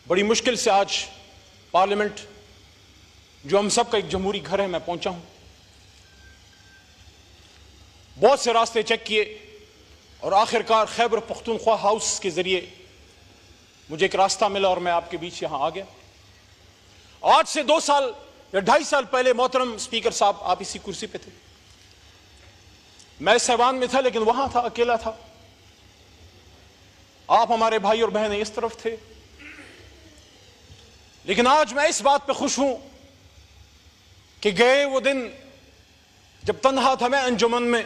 بڑی مشکل سے آج پارلیمنٹ جو ہم سب کا ایک جمہوری گھر ہے میں پہنچا ہوں. بہت سے راستے چیک کیے اور آخرکار خیبر پختونخوا ہاؤس کے ذریعے مجھے ایک راستہ ملا اور میں آپ کے بیچ یہاں آ گیا. آج سے 2 سال یا 2.5 سال پہلے محترم اسپیکر صاحب آپ اسی کرسی پہ تھے. میں اس ایوان میں تھا لیکن وہاں تھا, اکیلا تھا. آپ ہمارے بھائی اور بہنیں اس طرف تھے. لیکن آج میں اس بات پہ خوش ہوں کہ گئے وہ دن جب تنہا تھا میں انجمن میں,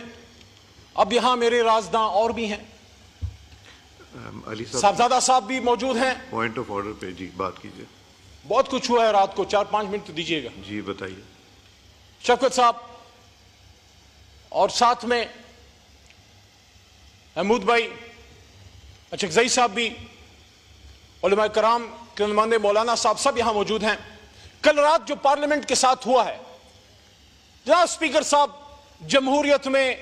اب یہاں میرے رازداں اور بھی ہیں. صاحبزادہ صاحب بھی موجود ہیں. پوائنٹ آف آرڈر پہ جی بات کیجئے. بہت کچھ ہوا ہے رات کو, 4-5 منٹ تو دیجیے گا. جی بتائیے. شفقت صاحب اور ساتھ میں محمود بھائی, اچکزئی صاحب بھی, علماء کرام کے نمائندے مولانا صاحب سب یہاں موجود ہیں. کل رات جو پارلیمنٹ کے ساتھ ہوا ہے, جناب اسپیکر صاحب, جمہوریت میں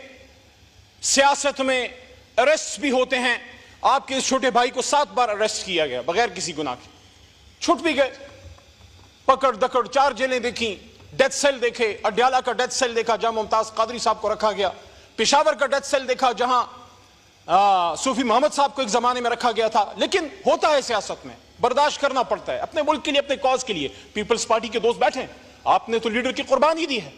سیاست میں اریسٹ بھی ہوتے ہیں. آپ کے اس چھوٹے بھائی کو 7 بار اریسٹ کیا گیا بغیر کسی گناہ کے. چھٹ بھی گئے, پکڑ دکڑ 4 جیلیں دیکھیں, ڈیتھ سیل دیکھے. اڈیالہ کا ڈیتھ سیل دیکھا جہاں ممتاز قادری صاحب کو رکھا گیا. پشاور کا ڈیتھ سیل دیکھا جہاں صوفی محمد صاحب کو ایک زمانے میں رکھا گیا تھا. لیکن ہوتا ہے سیاست میں, برداشت کرنا پڑتا ہے اپنے ملک کے لیے, اپنے کاز کے لیے. پیپلز پارٹی کے دوست بیٹھے ہیں, آپ نے تو لیڈر کی قربانی دی ہے,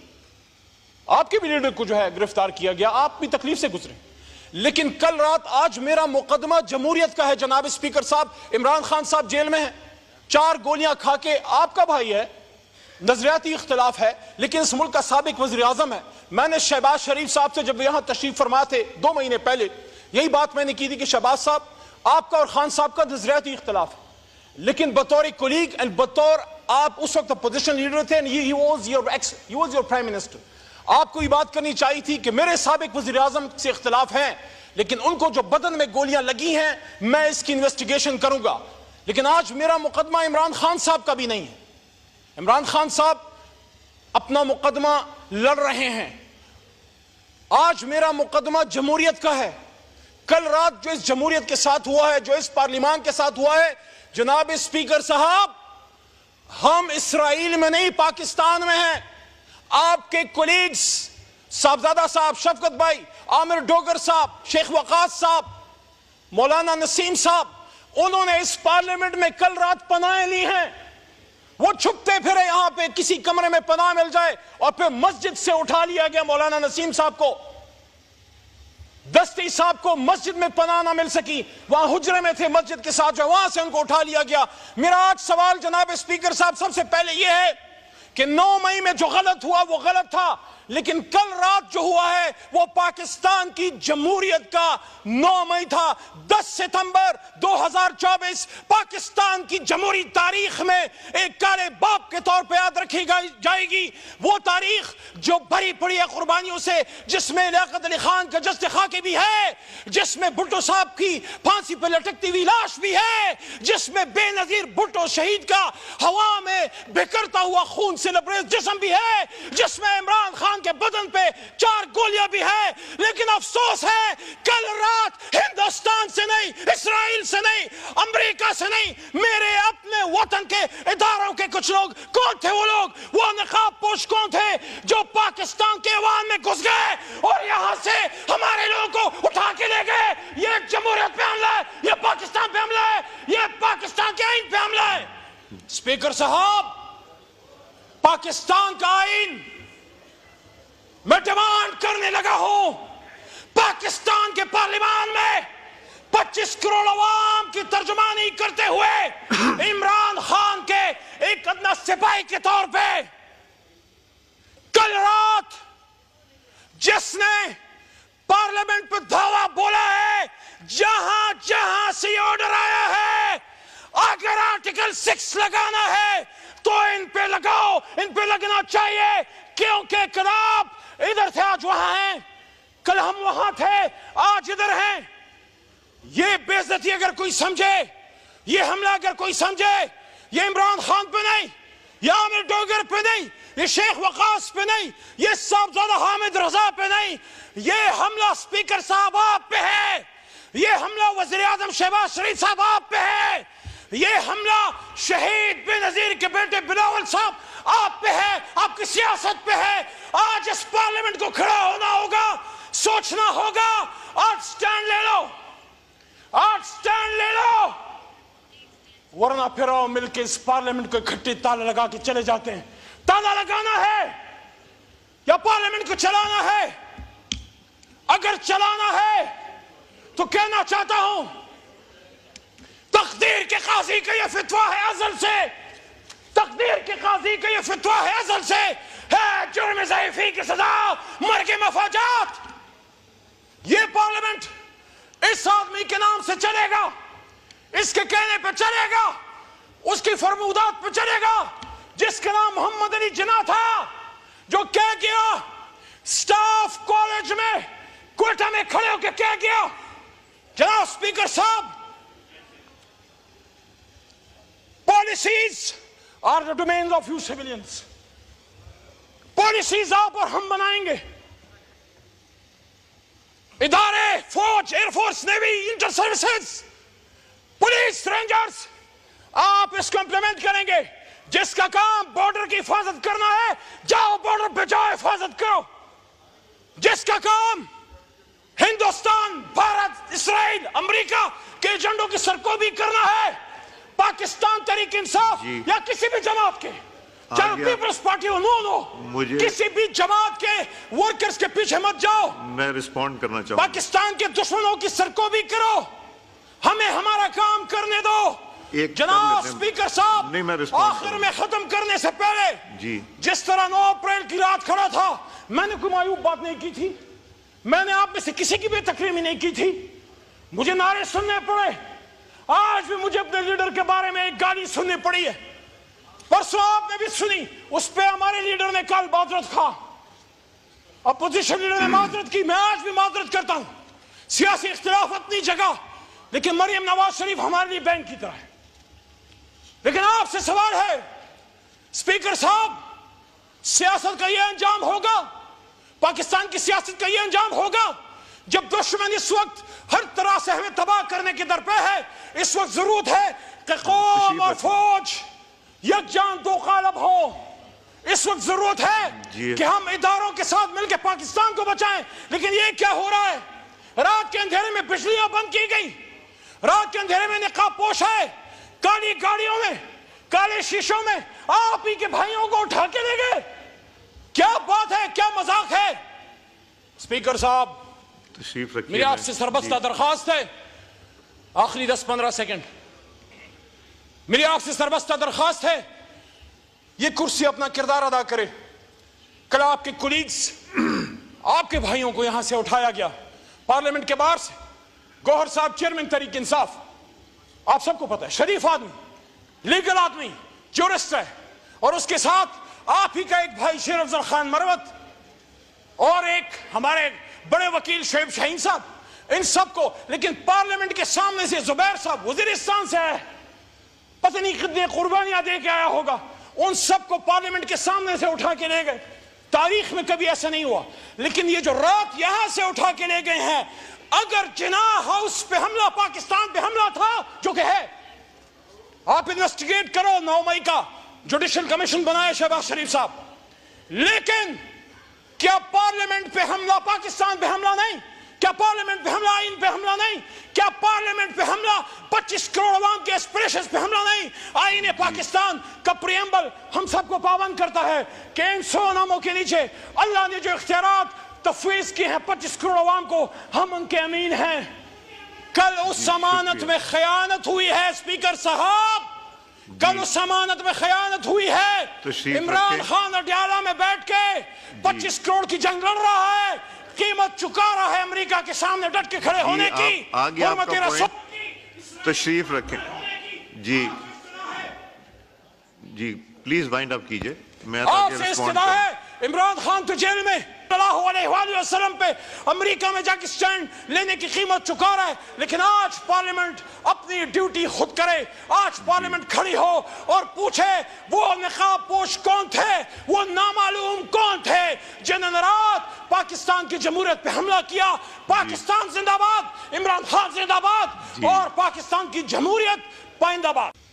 آپ کے بھی لیڈر کو جو ہے گرفتار کیا گیا, آپ بھی تکلیف سے گزرے. لیکن کل رات آج میرا مقدمہ جمہوریت کا ہے. جناب اسپیکر صاحب, عمران خان صاحب جیل میں ہیں, 4 گولیاں کھا کے. آپ کا بھائی ہے, نظریاتی اختلاف ہے, لیکن اس ملک کا سابق وزیر اعظم ہے. میں نے شہباز شریف صاحب سے جب یہاں تشریف فرما تھے 2 مہینے پہلے, یہی بات میں نے کی تھی کہ شہباز صاحب, آپ کا اور خان صاحب کا نظریاتی اختلاف ہے, لیکن بطور کولیگ اینڈ بطور آپ اس وقت اپوزیشن لیڈر تھے, he was your prime minister. آپ کو یہ بات کرنی چاہیے تھی کہ میرے سابق وزیر اعظم سے اختلاف ہیں, لیکن ان کو جو بدن میں گولیاں لگی ہیں میں اس کی انویسٹیگیشن کروں گا. لیکن آج میرا مقدمہ عمران خان صاحب کا بھی نہیں ہے. عمران خان صاحب اپنا مقدمہ لڑ رہے ہیں. آج میرا مقدمہ جمہوریت کا ہے. کل رات جو اس جمہوریت کے ساتھ ہوا ہے, جو اس پارلیمان کے ساتھ ہوا ہے, جناب اسپیکر صاحب, ہم اسرائیل میں نہیں پاکستان میں ہیں. آپ کے کولیگز صاحبزادہ صاحب, شفقت بھائی, عامر ڈوگر صاحب, شیخ وقاص صاحب, مولانا نسیم صاحب, انہوں نے اس پارلیمنٹ میں کل رات پناہیں لی ہیں. وہ چھپتے پھرے یہاں پہ, کسی کمرے میں پناہ مل جائے, اور پھر مسجد سے اٹھا لیا گیا مولانا نسیم صاحب کو. دستی صاحب کو مسجد میں پناہ نہ مل سکی, وہاں حجرے میں تھے مسجد کے ساتھ, جو وہاں سے ان کو اٹھا لیا گیا. میرا آج سوال جناب اسپیکر صاحب سب سے پہلے یہ ہے کہ 9 مئی میں جو غلط ہوا وہ غلط تھا, لیکن کل رات جو ہوا ہے وہ پاکستان کی جمہوریت کا 9 مئی تھا. 10 ستمبر 2024 پاکستان کی جمہوری تاریخ میں ایک کالے باپ کے طور پہ یاد رکھی جائے گی. وہ تاریخ جو بھری پڑی ہے قربانیوں سے, جس میں لیاقت علی خان کا جسد خاکی بھی ہے, جس میں بھٹو صاحب کی پھانسی پہ لٹکتی ہوئی لاش بھی ہے, جس میں بے نظیر بھٹو شہید کا ہوا میں بکھرتا ہوا خون سے لبریز جسم بھی ہے, جس میں عمران خان کے بدن پہ 4 گولیاں بھی ہے. لیکن افسوس ہے کل رات ہندوستان سے نہیں, اسرائیل سے نہیں, امریکہ سے نہیں, میرے اپنے وطن کے اداروں کے کچھ لوگ. کون تھے وہ لوگ؟ وہ نقاب پوش کون تھے جو پاکستان کے ایوان میں گھس گئے اور یہاں سے ہمارے لوگوں کو اٹھا کے لے گئے؟ یہ جمہوریت پہ حملہ ہے, یہ پاکستان پہ حملہ ہے, یہ پاکستان کے آئین پہ حملہ ہے. اسپیکر صاحب, پاکستان کا آئین میں ڈیمانڈ کرنے لگا ہوں, پاکستان کے پارلیمان میں 25 کروڑ عوام کی ترجمانی کرتے ہوئے عمران خان کے ایک ادنا سپاہی کے طور پہ کل رات جس نے پارلیمنٹ پہ دھاوا بولا ہے, جہاں جہاں سے آرڈر آیا ہے, اگر آرٹیکل 6 لگانا ہے تو ان پہ لگاؤ, ان پہ لگنا چاہیے, کیونکہ کل آپ ادھر تھے آج وہاں ہیں, کل ہم وہاں تھے آج ادھر ہیں. یہ بے عزتی اگر کوئی سمجھے, یہ حملہ اگر کوئی سمجھے, یہ عمران خان پہ نہیں, یہ عامر ڈوگر پہ نہیں, یہ شیخ وقاص پہ نہیں, یہ صاحبزادہ حامد رضا پہ نہیں, یہ حملہ اسپیکر صاحب آپ پہ ہے, یہ حملہ وزیر اعظم شہباز شریف صاحب آپ پہ ہے. یہ حملہ شہید بے نظیر کے بیٹے بلاول صاحب آپ پہ ہے, آپ کی سیاست پہ ہے. آج اس پارلیمنٹ کو کھڑا ہونا ہوگا, سوچنا ہوگا. آج سٹینڈ لے لو, آج سٹینڈ لے لو, ورنہ پھر آؤ مل کے اس پارلیمنٹ کو اکٹھے تالا لگا کے چلے جاتے ہیں. تالا لگانا ہے یا پارلیمنٹ کو چلانا ہے؟ اگر چلانا ہے تو کہنا چاہتا ہوں, تقدیر کے قاضی کا یہ فتویٰ ہے ازل سے, تقدیر کے قاضی کا یہ فتویٰ ہے ازل سے, ہے جرم ضعیفی کی سزا, مرگ مفاجات. یہ پارلیمنٹ اس آدمی کے نام سے چلے گا, اس کے کہنے پہ چلے گا, اس کی فرمودات پہ چلے گا, جس کا نام محمد علی جناح تھا, جو کہہ گیا سٹاف کالج میں کوئٹہ میں کھڑے ہو کے کہہ گیا, جناب اسپیکر صاحب, policies are the domains of you civilians. Policies آپ اور ہم بنائیں گے. ادارے فوج, air force, navy, inter services, police, rangers, آپ اس کو امپلیمنٹ کریں گے. جس کا کام بارڈر کی حفاظت کرنا ہے, جاؤ بارڈر پہ جاؤ, حفاظت کرو. جس کا کام ہندوستان, بھارت, اسرائیل, امریکہ کے ایجنڈوں کی سرکوبی کرنا ہے, پاکستان تحریک انصاف یا کسی بھی جماعت کے, چاہے پیپلز پارٹی ہو, نو کسی بھی جماعت کے ورکرز کے پیچھے مت جاؤ. میں رسپونڈ کرنا چاہوں گا. پاکستان کے دشمنوں کی سرکوبی کرو, ہمیں ہمارا کام کرنے دو. جناب اسپیکر صاحب, آخر میں ختم کرنے سے پہلے, جس طرح 9 اپریل کی رات کھڑا تھا, میں نے کوئی معیوب بات نہیں کی تھی, میں نے آپ میں سے کسی کی بھی تقریر نہیں کی تھی. مجھے نعرے سننے پڑے, آج بھی مجھے اپنے لیڈر کے بارے میں ایک گالی سننی پڑی ہے, پرسوں آپ نے بھی سنی, اس پہ ہمارے لیڈر نے کل معذرت کھا, اپوزیشن لیڈر نے معذرت کی, میں آج بھی معذرت کرتا ہوں. سیاسی اختلاف اپنی جگہ, لیکن مریم نواز شریف ہمارے لیے بینک کی طرح ہے. لیکن آپ سے سوال ہے اسپیکر صاحب, سیاست کا یہ انجام ہوگا, پاکستان کی سیاست کا یہ انجام ہوگا جب دشمن اس وقت ہر طرح سے ہمیں تباہ کرنے کے در پہ ہے. اس وقت ضرورت ہے کہ قوم اور فوج یکجان دو قالب ہو. اس وقت ضرورت ہے کہ ہم اداروں کے ساتھ مل کے پاکستان کو بچائیں. لیکن یہ کیا ہو رہا ہے, رات کے اندھیرے میں بجلیاں بند کی گئی, رات کے اندھیرے میں نقاب پوش ہے, کالی گاڑیوں میں, کالے شیشوں میں آپ ہی کے بھائیوں کو اٹھا کے لے گئے. کیا بات ہے, کیا مذاق ہے؟ اسپیکر صاحب, تشریف رکھیے. میری آپ سے سربستہ درخواست ہے, آخری 10-15 سیکنڈ, میری آپ سے سربستہ درخواست ہے, یہ کرسی اپنا کردار ادا کرے. کل آپ کے کولیگز, آپ کے بھائیوں کو یہاں سے اٹھایا گیا پارلیمنٹ کے باہر سے. گوہر صاحب چیئرمین تحریک انصاف, آپ سب کو پتا ہے, شریف آدمی, لیگل آدمی, جورسٹ ہے, اور اس کے ساتھ آپ ہی کا ایک بھائی شیر افضل خان مروت, اور ایک ہمارے بڑے وکیل شعیب شاہین صاحب, ان سب کو. لیکن پارلیمنٹ کے سامنے سے زبیر صاحب وزیرستان سے ہے, پتہ نہیں کتنے قربانیاں دے کے آیا ہوگا, ان سب کو پارلیمنٹ کے سامنے سے اٹھا کے لے گئے. تاریخ میں کبھی ایسا نہیں ہوا. لیکن یہ جو رات یہاں سے اٹھا کے لے گئے ہیں, اگر جناح ہاؤس پہ حملہ, پاکستان پہ حملہ تھا, جو کہ ہے, آپ انویسٹیگیٹ کرو. 9 مئی کا جوڈیشل کمیشن بنائے شہباز شریف صاحب. لیکن کیا پارلیمنٹ پہ حملہ پاکستان پہ حملہ نہیں؟ کیا پارلیمنٹ پہ حملہ آئین پہ حملہ نہیں؟ کیا پارلیمنٹ پہ حملہ 25 کروڑ عوام کے اسپریشنز پہ حملہ نہیں؟ آئین پاکستان کا پریمبل ہم سب کو پابند کرتا ہے کہ ان 100 ناموں کے نیچے اللہ نے جو اختیارات تفویض کی ہیں 25 کروڑ عوام کو, ہم ان کے امین ہیں. کل اس امانت میں خیانت ہوئی ہے اسپیکر صاحب, کل اس امانت میں خیانت ہوئی ہے. عمران خان اڈیالہ میں بیٹھ کے 25 کروڑ کی جنگ لڑ رہا ہے, قیمت چکا رہا ہے امریکہ کے سامنے ڈٹ کے کھڑے ہونے کی. آگے آپ کا پوائنٹ, تشریف رکھیں. جی جی پلیز وائنڈ اپ کیجئے. میں آپ سے استدعا ہے, عمران خان تو جیل میں صلی اللہ علیہ وآلہ وسلم پہ امریکہ میں جا کے سٹینڈ لینے کی قیمت چکا رہا ہے. لیکن آج پارلیمنٹ اپنی ڈیوٹی خود کرے, آج پارلیمنٹ کھڑی ہو اور پوچھے وہ نقاب پوش کون تھے, وہ نامعلوم کون تھے جنہوں نے رات پاکستان کی جمہوریت پہ حملہ کیا. پاکستان زندہ باد, عمران خان زندہ باد, اور پاکستان کی جمہوریت پائندہ باد